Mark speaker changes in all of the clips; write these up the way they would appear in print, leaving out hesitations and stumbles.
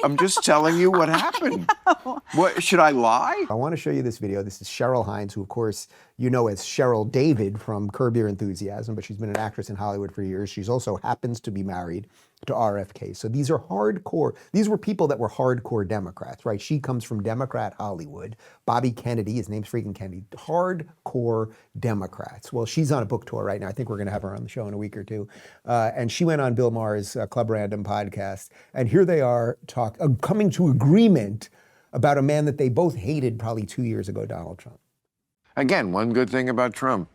Speaker 1: I'm just telling you what happened. What, should I lie?
Speaker 2: I want to show you this video. This is Cheryl Hines, who, of course, you know as Cheryl David from Curb Your Enthusiasm, but she's been an actress in Hollywood for years. She's also happens to be married to RFK. So these are hardcore, these were people that were hardcore Democrats, right? She comes from Democrat Hollywood. Bobby Kennedy, his name's freaking Kennedy, hardcore Democrats. Well, she's on a book tour right now. I think we're going to have her on the show in a week or two. And she went on Bill Maher's Club Random podcast. And here they are coming to agreement about a man that they both hated probably 2 years ago, Donald Trump.
Speaker 1: Again, one good thing about Trump,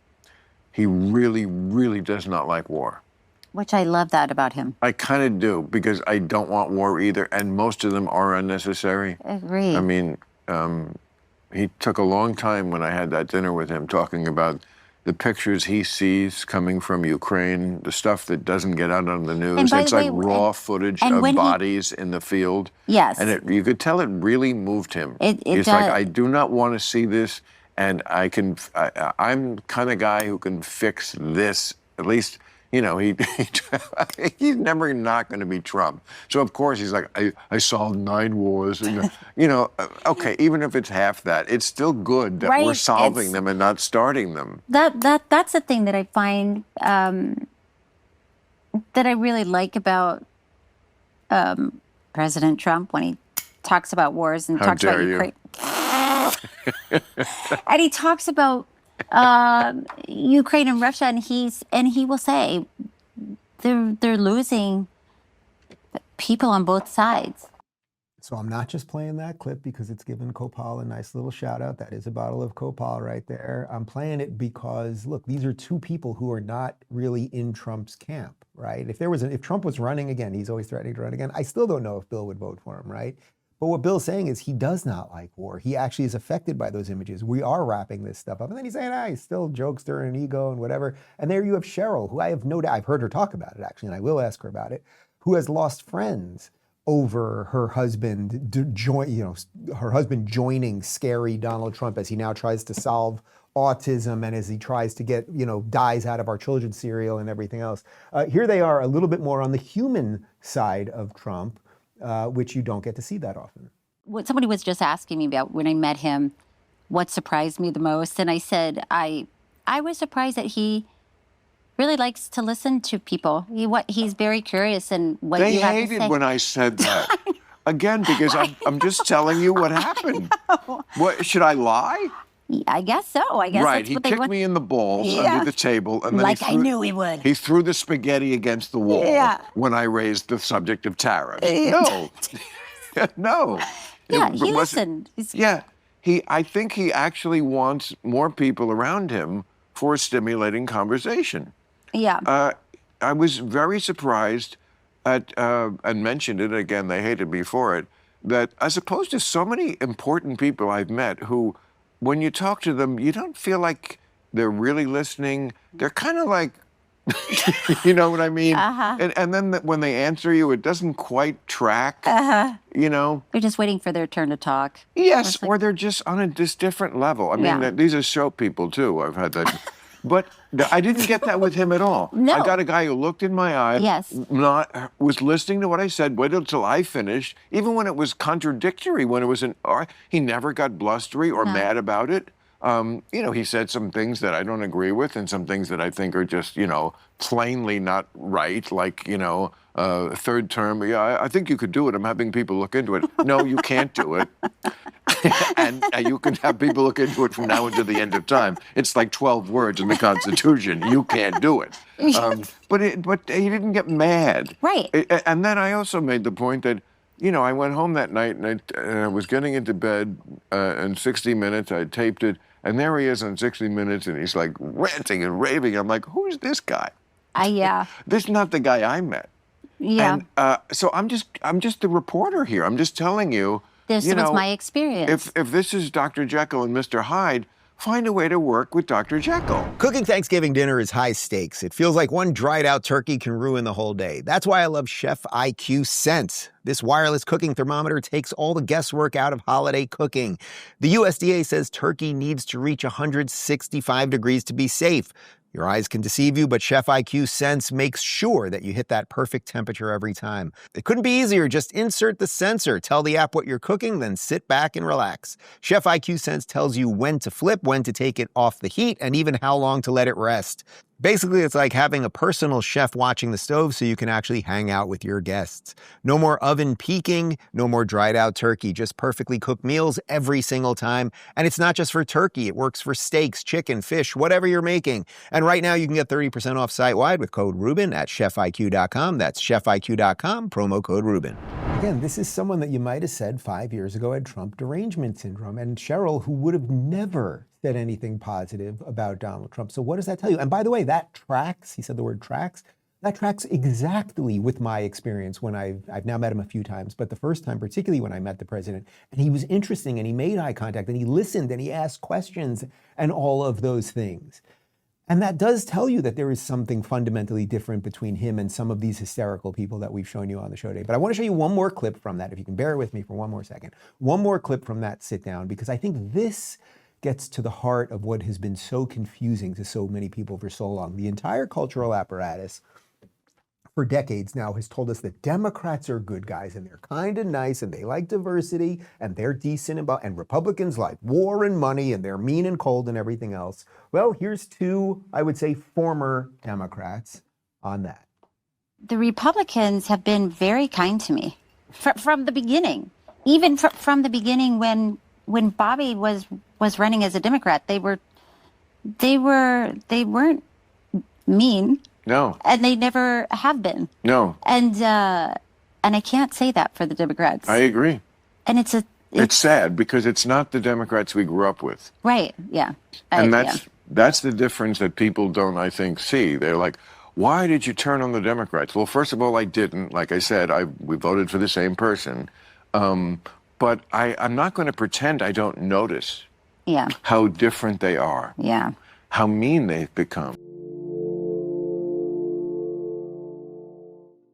Speaker 1: he really, really does not like war.
Speaker 3: Which I love that about him.
Speaker 1: I kind of do, because I don't want war either, and most of them are unnecessary.
Speaker 3: Agreed.
Speaker 1: I mean, he took a long time when I had that dinner with him talking about the pictures he sees coming from Ukraine, the stuff that doesn't get out on the news. It's like raw footage of bodies in the field.
Speaker 3: Yes.
Speaker 1: And you could tell it really moved him.
Speaker 3: It's
Speaker 1: like, I do not want to see this, and I'm the kind of guy who can fix this, at least. You know, he's never not going to be Trump. So, of course, he's like, I solved 9 wars. And, you know, okay, even if it's half that, it's still good that we're solving them and not starting them.
Speaker 3: That's the thing that I find that I really like about President Trump when he talks about wars and talks about Ukraine. And he talks about Ukraine and Russia, and he will say they're losing people on both sides.
Speaker 2: So I'm not just playing that clip because it's given Copal a nice little shout out. That is a bottle of Copal right there. I'm playing it because, look, these are two people who are not really in Trump's camp, right? If Trump was running again, he's always threatening to run again. I still don't know if Bill would vote for him, right? But what Bill's saying is he does not like war. He actually is affected by those images. We are wrapping this stuff up. And then he's saying, he's still jokester and ego and whatever. And there you have Cheryl, who I have no doubt, I've heard her talk about it actually, and I will ask her about it, who has lost friends over her husband joining scary Donald Trump as he now tries to solve autism and as he tries to get, dyes out of our children's cereal and everything else. Here they are a little bit more on the human side of Trump, which you don't get to see that often.
Speaker 3: Somebody was just asking me about when I met him, what surprised me the most. And I said, I was surprised that he really likes to listen to people. He's very curious in what you have to say.
Speaker 1: They hated when I said that. Again, because I'm just telling you what happened. What, should I lie?
Speaker 3: I guess so. I guess
Speaker 1: right.
Speaker 3: That's
Speaker 1: He
Speaker 3: what they
Speaker 1: kicked
Speaker 3: want.
Speaker 1: me in the balls under the table, and then
Speaker 3: I knew he would.
Speaker 1: He threw the spaghetti against the wall when I raised the subject of tariffs. No, no.
Speaker 3: Yeah, he listened.
Speaker 1: I think he actually wants more people around him for a stimulating conversation.
Speaker 3: Yeah.
Speaker 1: I was very surprised at, and mentioned it again. They hated me for it. That as opposed to so many important people I've met who, when you talk to them, you don't feel like they're really listening. They're kind of like, you know what I mean? And then when they answer you, it doesn't quite track,
Speaker 3: They're just waiting for their turn to talk.
Speaker 1: Yes, or they're just on this different level. I mean, these are show people, too. I've had that. But I didn't get that with him at all.
Speaker 3: No.
Speaker 1: I got a guy who looked in my eye, was listening to what I said, waited until I finished, even when it was contradictory, when it was he never got blustery or mad about it. He said some things that I don't agree with and some things that I think are just, plainly not right, like, third term. Yeah, I think you could do it. I'm having people look into it. No, you can't do it. and you can have people look into it from now until the end of time. It's like 12 words in the Constitution. You can't do it. But he didn't get mad.
Speaker 3: Right.
Speaker 1: And then I also made the point that, I went home that night and I was getting into bed in 60 Minutes. I taped it. And there he is on 60 Minutes and he's like ranting and raving. I'm like, who's this guy? This is not the guy I met.
Speaker 3: Yeah.
Speaker 1: And so I'm just the reporter here. I'm just telling you.
Speaker 3: This was my experience.
Speaker 1: If this is Dr. Jekyll and Mr. Hyde, find a way to work with Dr. Jekyll.
Speaker 2: Cooking Thanksgiving dinner is high stakes. It feels like one dried out turkey can ruin the whole day. That's why I love Chef IQ Sense. This wireless cooking thermometer takes all the guesswork out of holiday cooking. The USDA says turkey needs to reach 165 degrees to be safe. Your eyes can deceive you, but Chef IQ Sense makes sure that you hit that perfect temperature every time. It couldn't be easier. Just insert the sensor, tell the app what you're cooking, then sit back and relax. Chef IQ Sense tells you when to flip, when to take it off the heat, and even how long to let it rest. Basically, it's like having a personal chef watching the stove so you can actually hang out with your guests. No more oven peaking, no more dried out turkey, just perfectly cooked meals every single time. And it's not just for turkey, it works for steaks, chicken, fish, whatever you're making. And right now you can get 30% off site-wide with code Rubin at chefiq.com. That's chefiq.com, promo code Rubin. Again, this is someone that you might have said 5 years ago had Trump derangement syndrome. And Cheryl, who would have never said anything positive about Donald Trump. So what does that tell you? And by the way, that tracks, he said the word tracks, that tracks exactly with my experience when I've now met him a few times, but the first time, particularly when I met the president, and he was interesting and he made eye contact and he listened and he asked questions and all of those things. And that does tell you that there is something fundamentally different between him and some of these hysterical people that we've shown you on the show today. But I want to show you one more clip from that, if you can bear with me for one more second. One more clip from that sit down, because I think this gets to the heart of what has been so confusing to so many people for so long. The entire cultural apparatus for decades now has told us that Democrats are good guys and they're kind of nice and they like diversity and they're decent and Republicans like war and money and they're mean and cold and everything else. Well, here's two, I would say, former Democrats on that.
Speaker 3: The Republicans have been very kind to me from the beginning, even from the beginning when Bobby was running as a Democrat. They weren't mean.
Speaker 1: No.
Speaker 3: And they never have been.
Speaker 1: No.
Speaker 3: And I can't say that for the Democrats.
Speaker 1: I agree.
Speaker 3: And it's
Speaker 1: sad because it's not the Democrats we grew up with.
Speaker 3: Right. Yeah.
Speaker 1: And that's the difference that people don't, I think, see. They're like, why did you turn on the Democrats? Well, first of all, I didn't. Like I said, we voted for the same person. But I'm not going to pretend I don't notice how different they are.
Speaker 3: Yeah.
Speaker 1: How mean they've become.